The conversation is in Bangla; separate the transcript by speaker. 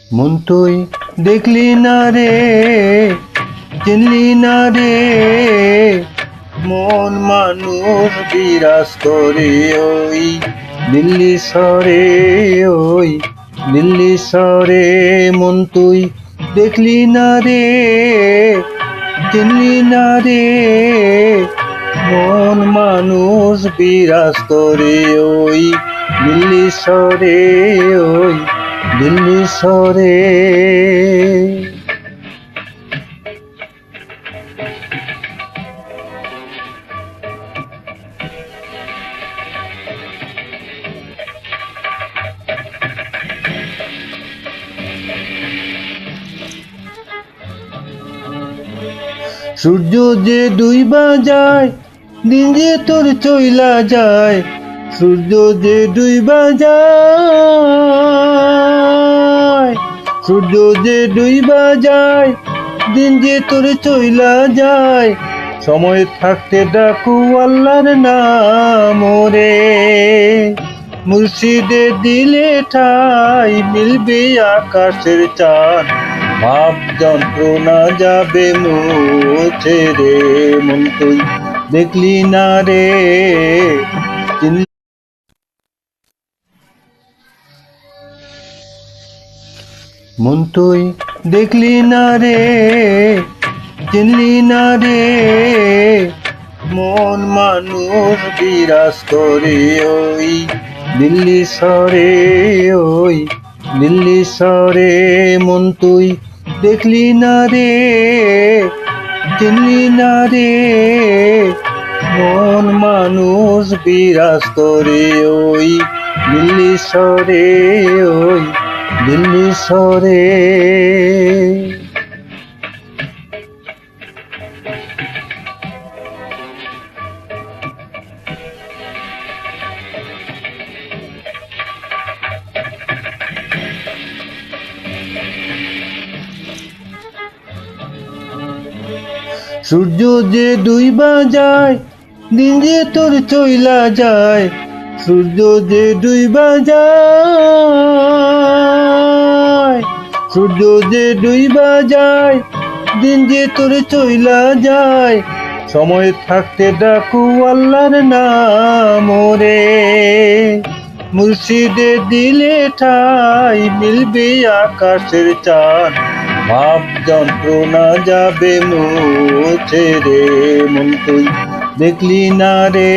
Speaker 1: মন তুই দেখলি না রে, চিনলি না রে, মন মানুষ বিরাজ করে ওই দিল্লি শহরে, ওই দিল্লি শহরে। মন তুই দেখলি না রে, চিনলি না রে, মন মানুষ বিরাজ করে ওই দিল্লি শহরে, ওই দিল্লি শহরে। সূর্য যে ডুইবা যায়, দিন যে তোর চইলা যায়। সূর্য যে ডুইবা যায়, সূর্য যে ডুইবা যায়, দিন যে তোর চইলা যায়। সময় থাকতে ডাকু আল্লাহর নাম রে, মুর্শিদে দিলে ঠাই মিলবে আকাশের চাঁদ। ভাব যন্ত্রণা যাবে মুছে রে, মন তুই দেখলি না রে, মন তুই দেখলি না রে, চিনলি না রে, মন মানুষ বিরাজ করে ওই দিল্লি শহরে, ওই দিল্লি শহরে। মন তুই দেখলি না রে, চিনলি না রে, মন মানুষ বিরাজ করে ওই দিল্লি শহরে, ওই দিল্লি শহরে। সূর্য যে ডুইবা যায়, দিন যে তোর চইলা যায়। সূর্য যে ডুইবা যায়, সূর্য যে ডুইবা যায়, দিন যে তোর চইলা যায়। সময় থাকতে ডাকু আল্লাহর নাম রে, মুর্শিদে দিলে ঠাই মিলবে আকাশের চাঁদ। ভাব যন্ত্রণা যাবে মুছে রে, মন তুই দেখলি না রে,